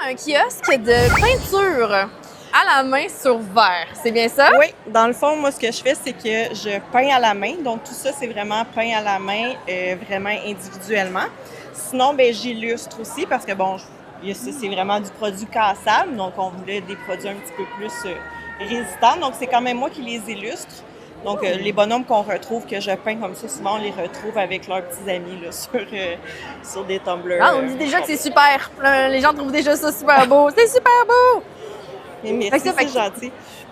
Un kiosque de peinture à la main sur verre, c'est bien ça? Oui, dans le fond, moi, ce que je fais, c'est que je peins à la main. Donc, tout ça, c'est vraiment peint à la main, vraiment individuellement. Sinon, ben j'illustre aussi parce que, bon, c'est vraiment du produit cassable. Donc, on voulait des produits un petit peu plus résistants. Donc, c'est quand même moi qui les illustre. Donc, les bonhommes qu'on retrouve, que je peins comme ça, souvent, on les retrouve avec leurs petits amis là, sur des tumblers. Ah, on dit déjà que c'est super. Les gens trouvent déjà ça super beau. C'est super beau! Mais merci, c'est gentil.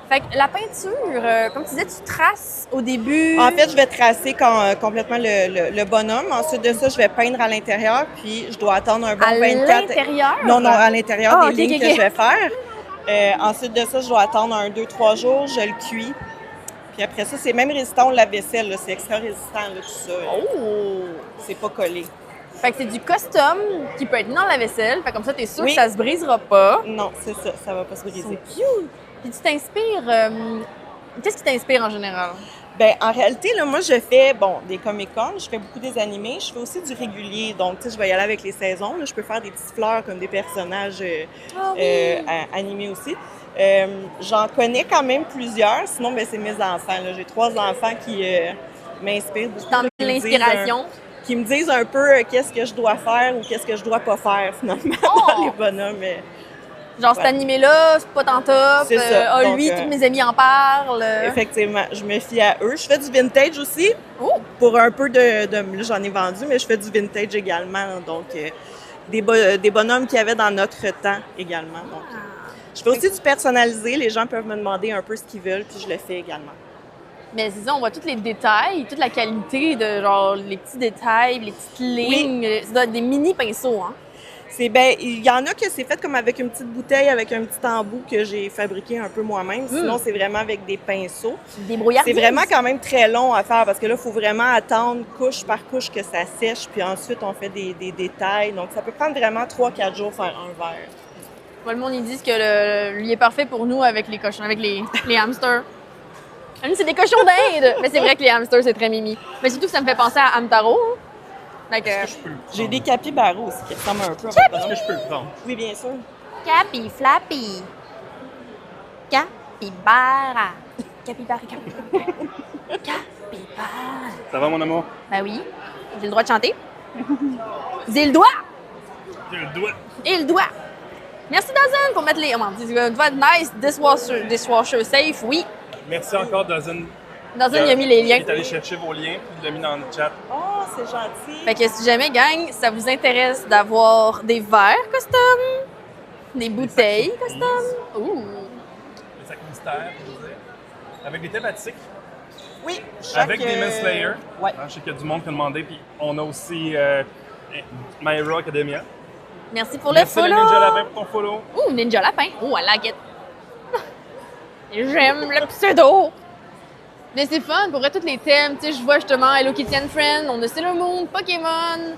Fait que la peinture, comme tu disais, tu traces au début. En fait, je vais tracer complètement le bonhomme. Ensuite de ça, je vais peindre à l'intérieur, puis je dois attendre un bon 24... À l'intérieur? Non, à l'intérieur des lignes que je vais faire. Ensuite de ça, je dois attendre 2-3 jours, je le cuis. Puis après ça, c'est même résistant au lave-vaisselle, c'est extra résistant, là, tout ça. Oh! C'est pas collé. Fait que c'est du custom qui peut être dans la vaisselle. Fait comme ça, t'es sûr que ça se brisera pas. Non, c'est ça va pas se briser. C'est cute! Puis tu t'inspires... Qu'est-ce qui t'inspire en général? Bien, en réalité, là, moi, je fais, des Comic-Con, je fais beaucoup des animés, je fais aussi du régulier. Donc, tu sais, je vais y aller avec les saisons. Là, je peux faire des petites fleurs comme des personnages animés aussi. J'en connais quand même plusieurs. Sinon, ben, c'est mes enfants. Là. J'ai 3 enfants qui m'inspirent beaucoup. Dans l'inspiration. Qui me disent un peu qu'est-ce que je dois faire ou qu'est-ce que je dois pas faire, finalement, dans les bonhommes. Genre, cet animé-là, c'est pas tant top. C'est ça. Donc, lui, tous mes amis en parlent. Effectivement, je me fie à eux. Je fais du vintage aussi. Oh! Pour un peu là, j'en ai vendu, mais je fais du vintage également. Donc, des bonhommes qu'il y avait dans notre temps également. Donc, je fais aussi du personnalisé. Les gens peuvent me demander un peu ce qu'ils veulent, puis je le fais également. Mais c'est ça, on voit tous les détails, toute la qualité de genre les petits détails, les petites lignes. Oui. Ça doit être des mini pinceaux, hein? Il y en a que c'est fait comme avec une petite bouteille, avec un petit embout que j'ai fabriqué un peu moi-même. Sinon, c'est vraiment avec des pinceaux. Des brouillardises. C'est vraiment quand même très long à faire parce que là, il faut vraiment attendre couche par couche que ça sèche. Puis ensuite, on fait des détails. Donc, ça peut prendre vraiment 3-4 jours faire un verre. Moi, le monde, ils disent que lui est parfait pour nous avec les cochons, avec les hamsters. C'est des cochons d'Inde! Mais c'est vrai que les hamsters, c'est très mimi. Mais surtout que ça me fait penser à Hamtaro. J'ai des capybaras aussi qui ressemblent un peu. Est-ce que je peux le prendre? Oui, bien sûr. Capi Flappy. Capybara. Capybara. Capybara. Ça va, mon amour? Ben oui. J'ai le droit de chanter. J'ai le doigt. J'ai le doigt. Et le doigt. Merci, Dazan, pour mettre les... Oh, on doit être nice. Dishwasher safe, oui. Merci encore, Dazan. Dazan, il a mis les liens. Il est allé chercher vos liens puis il l'a mis dans le chat. Oh, c'est gentil. Fait que si jamais, gang, ça vous intéresse d'avoir des verres custom, des bouteilles custom. Ouh. Les sacs mystères, je veux dire. Avec des thématiques. Oui. Avec des Men Slayer. Ouais. Je sais qu'il y a du monde qui a demandé. Puis on a aussi My Hero Academia. Merci pour le follow. Merci Ninja Lapin pour ton follow. Ouh, Ninja Lapin. Oh, I like it. J'aime le pseudo. Mais c'est fun, pour vrai, tous les thèmes. Tu sais, je vois justement Hello Kitty and Friend, on a Sailor Moon, Pokémon.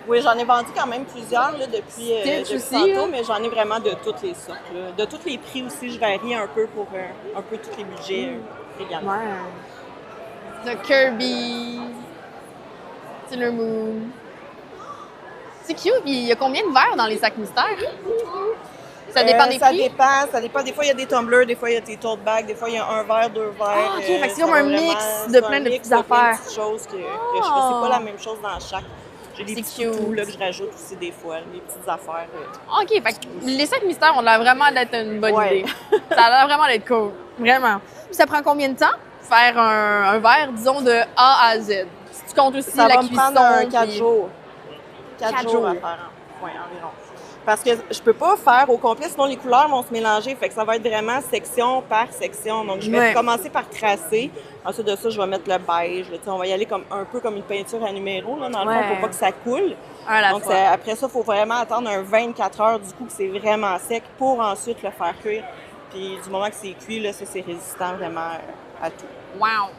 Oui, j'en ai vendu quand même plusieurs là, depuis aussi, tantôt, mais j'en ai vraiment de toutes les sortes. Là. De tous les prix aussi, je varie un peu pour un peu tous les budgets également. Ouais. The Kirby, Sailor Moon. C'est cute, puis il y a combien de verres dans les sacs mystères? Ça dépend des prix? Ça dépend. Des fois, il y a des tumblers, des fois, il y a des tote bags, des fois, il y a un verre, 2 verres. Ah, OK, fait que c'est comme un mix de plein de petites affaires. Plein de petites choses que je fais. C'est pas la même chose dans chaque. J'ai des petits toutous là, que je rajoute aussi des fois, les petites affaires. OK, fait que les sacs mystères ont l'air vraiment d'être une bonne idée. Ça a l'air vraiment d'être cool. Vraiment. Puis ça prend combien de temps? Faire un verre, disons, de A à Z. Si tu comptes aussi la cuisson. Ça va me prendre 4 jours. 4 jours à faire, environ. Parce que je peux pas faire au complet, sinon les couleurs vont se mélanger. Fait que ça va être vraiment section par section. Donc, je vais commencer par tracer. Ensuite de ça, je vais mettre le beige. Là, on va y aller comme un peu comme une peinture à numéro, là, dans le fond, pour pas que ça coule. Donc, après ça, il faut vraiment attendre 24 heures, du coup, que c'est vraiment sec pour ensuite le faire cuire. Puis, du moment que c'est cuit, là, ça, c'est résistant vraiment à tout. Wow!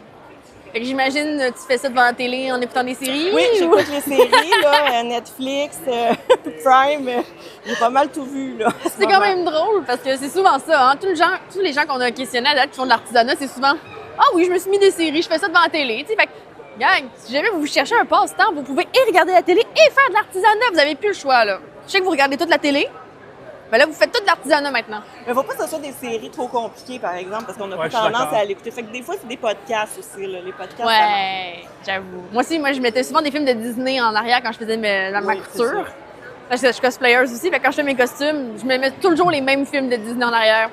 Fait que j'imagine, tu fais ça devant la télé en écoutant des séries? Oui, j'écoute les séries, là, Netflix, Prime, j'ai pas mal tout vu, là. C'est quand même drôle, parce que c'est souvent ça, hein. Tous les gens qu'on a questionnés à date qui font de l'artisanat, c'est souvent « Ah oui, je me suis mis des séries, je fais ça devant la télé. » Fait que, gang, si jamais vous cherchez un passe-temps, vous pouvez et regarder la télé et faire de l'artisanat. Vous avez plus le choix, là. Je sais que vous regardez toute la télé, Ben là, vous faites tout de l'artisanat maintenant. Mais faut pas que ce soit des séries trop compliquées, par exemple, parce qu'on a Ouais, pas je suis tendance d'accord. à l'écouter. Fait que des fois, c'est des podcasts aussi, là. Les podcasts, ça marche. Ouais, j'avoue. Moi aussi, je mettais souvent des films de Disney en arrière quand je faisais ma Oui, couture. Parce que je suis cosplayer aussi, fait que quand je fais mes costumes, je me mets toujours les mêmes films de Disney en arrière.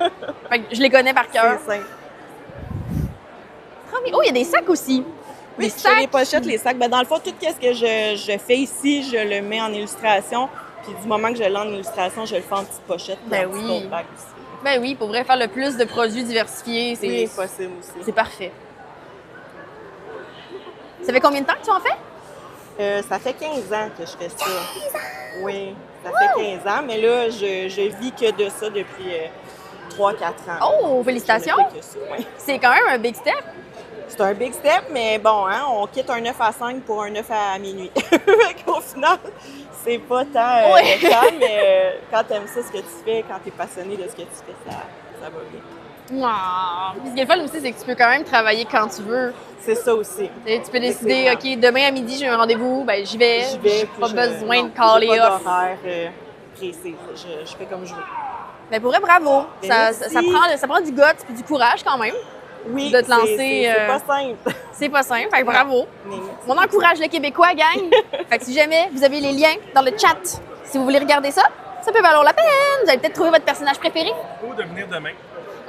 Fait que je les connais par cœur. C'est simple. Oh, il y a des sacs aussi. Oui, Des je fais les sacs. pochettes, les sacs. Ben, dans le fond, tout ce que je fais ici, je le mets en illustration. Puis du moment que je l'ai en illustration, je le fais en petite pochette. puis Ben en petit oui. tote bag aussi. Ben oui, pour vrai, faire le plus de produits diversifiés, Oui, possible aussi. c'est parfait. Ça fait combien de temps que tu en fais? Ça fait 15 ans que je fais ça. Oui, ça fait 15 ans, mais là, je vis que de ça depuis 3-4 ans. Oh, félicitations! Je ne fais que ça, oui. C'est quand même un big step. C'est un big step, mais bon, hein, on quitte un 9 à 5 pour un 9 à minuit. Fait qu'au final, c'est pas tant Ouais. le temps, mais quand t'aimes ça, ce que tu fais, quand t'es passionné de ce que tu fais, ça va bien. Wow. Puis ce qui est le fun aussi, c'est que tu peux quand même travailler quand tu veux. C'est ça aussi. Tu sais, tu peux décider, OK, demain à midi, j'ai un rendez-vous, ben j'y vais. J'y vais, J'ai puis pas je- besoin non, de caller j'ai pas off. d'horaire précis. Je fais comme je veux. Mais pour vrai, bravo. Ben, Ça prend du guts puis du courage quand même. Oui, De te c'est- lancer, c'est pas simple. C'est pas simple, fait que bravo. Mais On encourage le Québécois, gang. Fait que si jamais vous avez les liens dans le chat, si vous voulez regarder ça, ça peut valoir la peine. Vous allez peut-être trouver votre personnage préféré Ou de venir demain.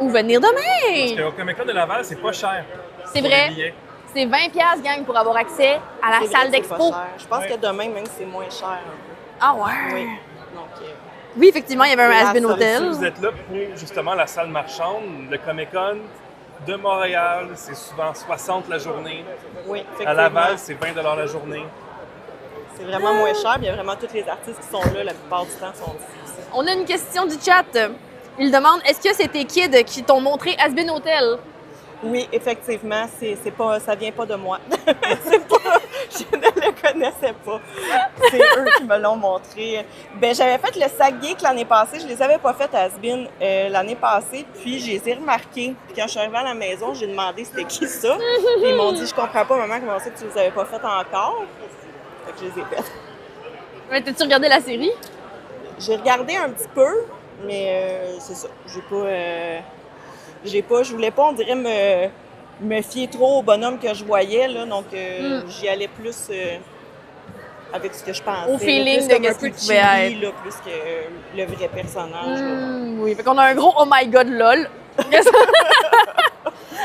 ou venir Parce demain. qu'au Comic-Con de Laval, c'est pas cher. C'est pour vrai. les billets. C'est 20$, gang, pour avoir accès à la c'est vrai salle que c'est pas d'expo. cher. Je pense Ouais. que demain, même, c'est moins cher un peu. Ah ouais. Oui. Donc, Oui, effectivement, il y avait un La Has-Been seule Hotel. Si vous êtes là pour justement la salle marchande, le Comic-Con de Montréal, c'est souvent 60 la journée. oui, À effectivement. Laval, c'est 20 la journée. C'est vraiment moins cher. Il y a vraiment tous les artistes qui sont là, la plupart du temps, sont ici aussi. On a une question du chat. Il demande, est-ce que c'est tes kids qui t'ont montré Has-Been Hotel? Oui, effectivement, c'est pas, ça vient pas de moi. C'est pas, je ne le connaissais pas. C'est eux qui me l'ont montré. Ben, j'avais fait le sac geek l'année passée. Je les avais pas fait à Has-Been l'année passée, puis je les ai remarqués. Puis quand je suis arrivée à la maison, j'ai demandé c'était qui ça. Puis ils m'ont dit, je comprends pas, maman, comment ça que tu les avais pas fait encore. Fait que je les ai faites. Mais t'as-tu regardé la série? J'ai regardé un petit peu, mais c'est ça. Je voulais pas, on dirait, me fier trop au bonhomme que je voyais, là. Donc, j'y allais plus avec ce que je pensais. Au feeling plus de comme un qu'est-ce peu qu'il pouvait cheesy, là, plus que le vrai personnage. là. Oui, fait qu'on a un gros oh my god lol.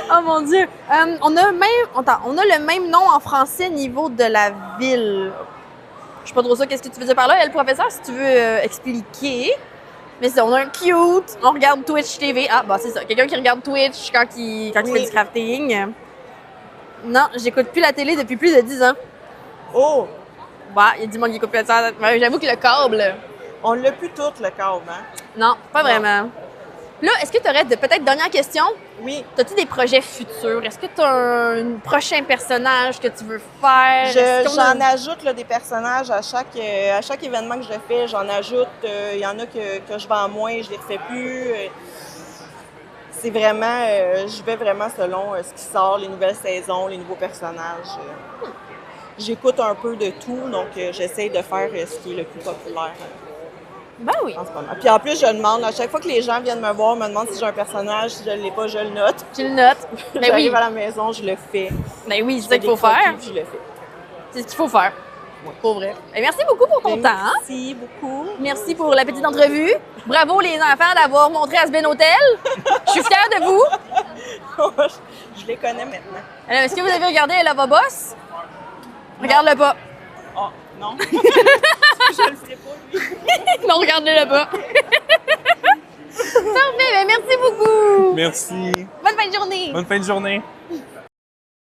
Oh mon dieu. On a le même nom en français niveau de la ville. Je sais pas trop ça, qu'est-ce que tu veux dire par là? Le professeur, si tu veux expliquer. Mais c'est, on a un cute, on regarde Twitch TV. Ah, bah c'est ça. Quelqu'un qui regarde Twitch quand il fait du crafting. Non, j'écoute plus la télé depuis plus de 10 ans. Oh! Bah, il y a du monde qui écoute plus ça. Ouais, j'avoue que le câble. On l'a plus tout, le câble, hein? Non, pas Non. vraiment. Là, est-ce que tu aurais peut-être dernière question? Oui. As-tu des projets futurs? Est-ce que tu as un prochain personnage que tu veux faire? Est-ce qu'on a- J'en ajoute là, des personnages à chaque événement que je fais. J'en ajoute. Il y en a que je vends moins, je les refais plus. C'est vraiment. Je vais vraiment selon ce qui sort, les nouvelles saisons, les nouveaux personnages. J'écoute un peu de tout, donc j'essaye de faire ce qui est le plus populaire Ben oui. en ce moment. Puis en plus, je demande, à chaque fois que les gens viennent me voir, me demandent si j'ai un personnage, si je ne l'ai pas, je le note. Tu le notes. Ben oui. J'arrive à la maison, je le fais. Ben oui, c'est Je ça fais qu'il faut des croquis, faire. puis je le fais. C'est ce qu'il faut faire. Pour vrai. Et merci beaucoup pour ton temps. hein. Merci beaucoup. Merci pour la petite entrevue. Bravo les enfants d'avoir montré Has-Been Hotel. Je suis fière de vous. Je les connais maintenant. Alors, est-ce que vous avez regardé Lava Boss? Regarde-le pas. Oh, non. Je le ferai pas, lui. Non, regarde-le pas. Parfait, ben merci beaucoup. Merci. Bonne fin de journée. Bonne fin de journée.